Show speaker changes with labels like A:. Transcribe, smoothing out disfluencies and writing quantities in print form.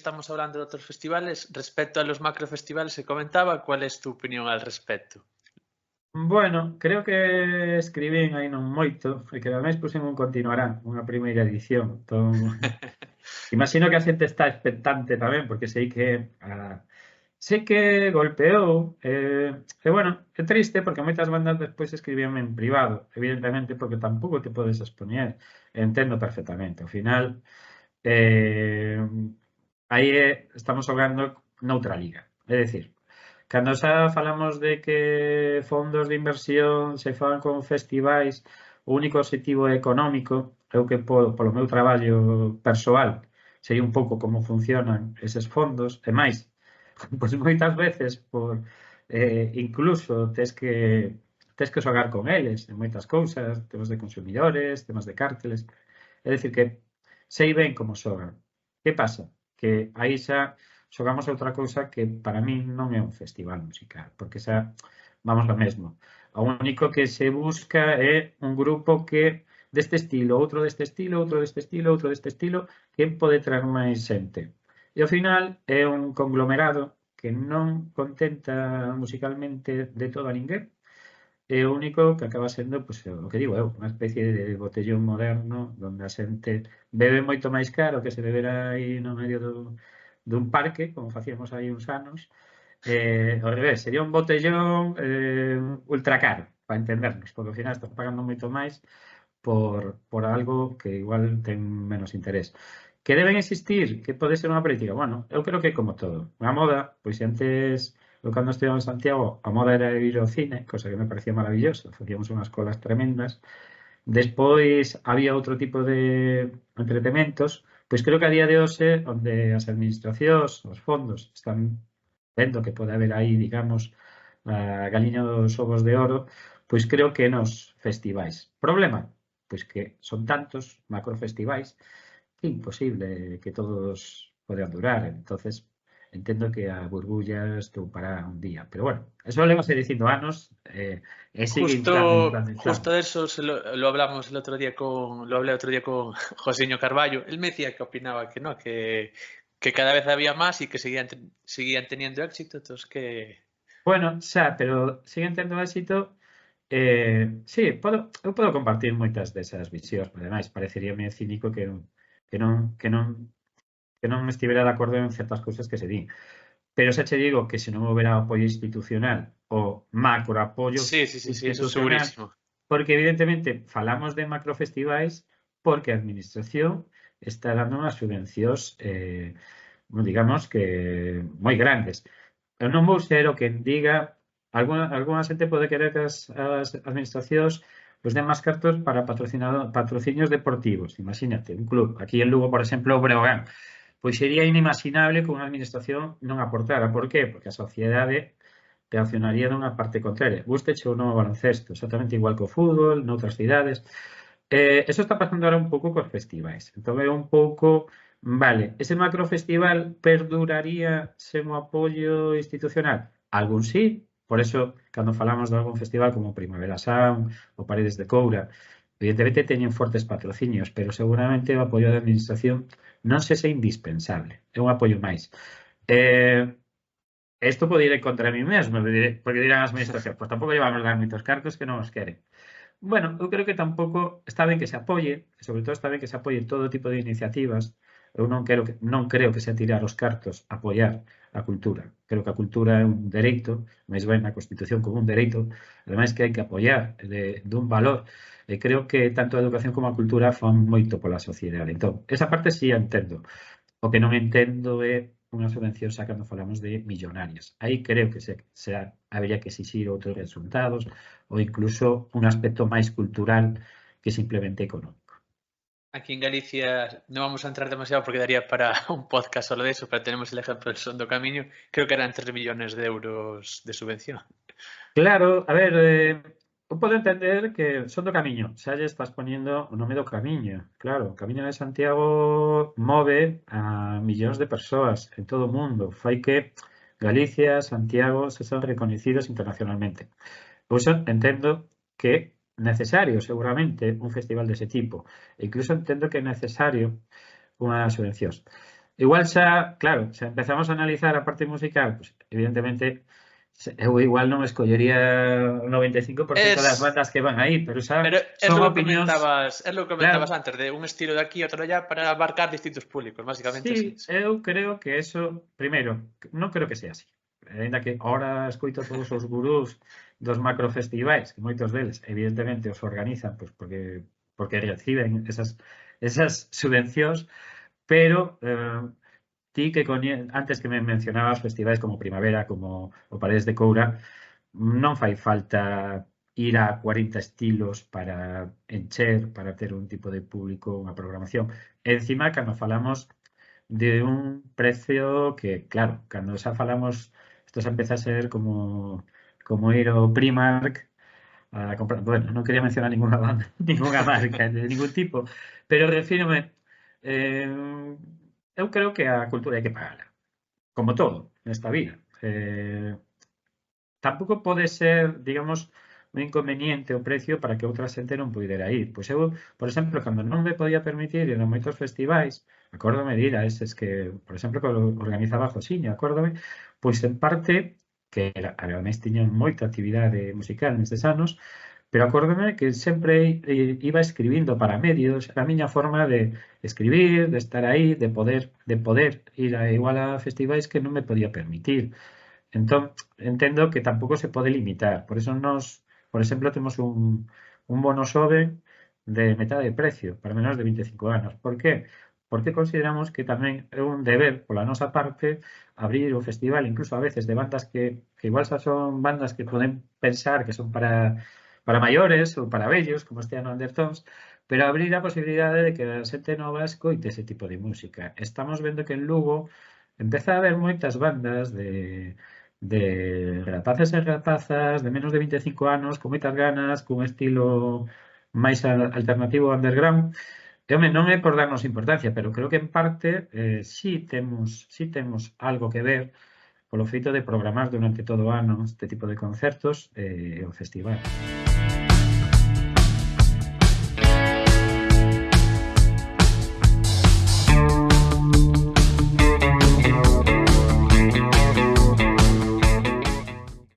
A: estamos hablando de otros festivales, respecto a los macrofestivales se comentaba, ¿cuál es tu opinión al respecto?
B: Bueno, creo que escribín aí non moito, e que ademais puxen un continuará, unha primeira edición. Entón, imagino que a xente está expectante tamén, porque sei que golpeou, e bueno, é triste porque moitas bandas despois escribíanme en privado, evidentemente, porque tampouco te podes expoñer. Entendo perfectamente. Ao final, eh, aí estamos hablando noutra liga. É dicir, cando xa falamos de que fondos de inversión se fan con festivais, o único objetivo económico, eu que polo meu traballo persoal, sei un pouco como funcionan eses fondos, e máis, pois moitas veces incluso tes que xogar con eles en moitas cousas, temas de consumidores, temas de cárteles, é dicir que sei ben como xogan. Que pasa? Que aí xa xogamos a outra cousa que para min non é un festival musical, porque xa vamos ao mesmo. O único que se busca é un grupo que deste estilo, outro deste estilo, outro deste estilo, outro deste estilo, que pode traer máis xente. E ao final é un conglomerado que non contenta musicalmente de todo a ninguén, e o único que acaba sendo, pois, o que digo eu, unha especie de botellón moderno onde a xente bebe moito máis caro que se bebera aí no medio dun parque, como facíamos aí uns anos. Ao revés, sería un botellón ultra caro, para entendernos, porque ao final estás pagando moito máis por algo que igual ten menos interés. Que deben existir, que pode ser unha política? Bueno, eu creo que como todo. A moda, pois antes, eu cando estive en Santiago, a moda era ir ao cine, cosa que me parecía maravilloso, facíamos unhas colas tremendas. Despois había outro tipo de entretementos, pois creo que a día de hoxe, onde as administracións, os fondos, están vendo que pode haber aí, digamos, a galiña dos ovos de oro, pois creo que nos festivais. Problema? Pois que son tantos macrofestivais que é imposible que todos poden durar. Entonces, entendo que a burbulla estoupará un día. Pero bueno, eso levase dicindo anos e sigue
A: Justo
B: inflando.
A: de eso lo hablamos lo hablé otro día con Josiño Carballo. Él me decía que opinaba que no, que cada vez había más y que seguían teniendo éxito, entonces que...
B: Bueno, xa, pero siguen tendo éxito. Sí, eu podo compartir moitas desas visións, pero ademais pareceríame cínico que non estivera de acordo en certas cousas que se din. Pero xa che digo que se non houbera apoio institucional o macro apoio
A: Sí, sí, sí, sí, eso
B: institucional,
A: segurísimo.
B: porque evidentemente falamos de macrofestivais porque a administración está dando unhas subvencións, digamos que moi grandes. Eu non vou ser o que diga, alguna xente pode querer que as administracións pois den máis cartos para patrocinios deportivos. Imagínate, un club, aquí en Lugo, por exemplo, o Breogán, pois sería inimaginable que unha administración non aportara. Por qué? Porque a sociedade reaccionaría dunha parte contraria. Gusteche ou non o baloncesto, exactamente igual que o fútbol, noutras cidades. Eso está pasando ahora un pouco cos festivais. Entón é un pouco, vale, ese macrofestival perduraría sen o apoio institucional? Algún sí, por eso, cando falamos de algún festival como Primavera Sound ou Paredes de Coura, evidentemente teñen fortes patrocinios, pero seguramente o apoio da administración non sexa indispensable, é un apoio máis. Isto pode ir en contra de mí mesmo, porque dirán as administracións, pois tampouco llevamos dar moitos cartos que non os queren. Bueno, eu creo que tampouco está ben que se apoie, e sobre todo está ben que se apoie todo tipo de iniciativas. Eu non creo que sea tirar os cartos apoiar a cultura. Creo que a cultura é un dereito, máis ben na Constitución como un dereito, ademais que hai que apoiar dun valor. E creo que tanto a educación como a cultura fan moito pola sociedade. Entón, esa parte sí a entendo. O que non entendo é unha subvención xa cando falamos de millonarias. Aí creo que habería que exixir outros resultados ou incluso un aspecto máis cultural que simplemente económico.
A: Aquí en Galicia no vamos a entrar demasiado porque daría para un podcast solo de eso, pero tenemos el ejemplo del Son do Camiño, creo que eran 3 millones de euros de subvención.
B: Claro, a ver, eu podo entender que Son do Camiño, xa lle estás poñendo o nome do camiño. Claro, o Camiño de Santiago move a millóns de persoas en todo o mundo. Fai que Galicia, Santiago se son reconocidos internacionalmente. Por iso entendo que é necesario seguramente un festival dese tipo. E incluso entendo que é necesario unhas subvencións. igual xa, claro, se empezamos a analizar a parte musical, pues, evidentemente, eu igual non escollería o 95% das
A: Es,
B: bandas que van aí, pero xa
A: pero
B: son opinións,
A: es lo que
B: claro,
A: comentabas antes, de un estilo de aquí, otro allá, para abarcar distintos públicos, básicamente es
B: sí,
A: eso.
B: eu creo que eso, primeiro, non creo que sea así. Ainda que ahora escoito todos os gurús dos macrofestivais, que moitos deles, evidentemente, os organizan pois porque reciben esas subvencións, pero ti que antes que me mencionabas festivais como Primavera, como o Paredes de Coura, non fai falta ir a 40 estilos para encher, para ter un tipo de público, unha programación. E encima, cando falamos de un precio que, claro, cando xa falamos, isto xa empeza a ser como ir ao Primark a comprar, bueno, non quería mencionar ninguna banda, ninguna marca de ningún tipo, pero refírome, eh, eu creo que a cultura hai que pagala, como todo nesta vida. Tampouco pode ser, digamos, un inconveniente o precio para que outra xente non poidera ir. Pois eu, por exemplo, cando non me podía permitir ir a moitos festivais, acórdome de ir a eses que, por exemplo, que organizaba Josiño, acórdome, pois en parte, que era, ademais tiñan moita actividade musical nestes anos, pero acórdome que sempre iba escribindo para medios, era a miña forma de escribir, de estar aí, de poder ir a igual a festivais que non me podía permitir. Entón, entendo que tampouco se pode limitar. Por eso nos, por exemplo, temos un bono xoven de metade de precio para menores de 25 anos. Por qué? Porque consideramos que tamén é un deber pola nosa parte abrir o festival, incluso a veces de bandas que igual xa son bandas que poden pensar que son para maiores ou para vellos, como este ano Undertones, pero abrir a posibilidade de que a xente nova escoite ese tipo de música. Estamos vendo que en Lugo empeza a haber moitas bandas de rapaces e rapazas de menos de 25 anos con moitas ganas, cun estilo máis alternativo underground. E, home, non é por darnos importancia, pero creo que en parte sí temos algo que ver polo feito de programar durante todo o ano este tipo de concertos e o festival.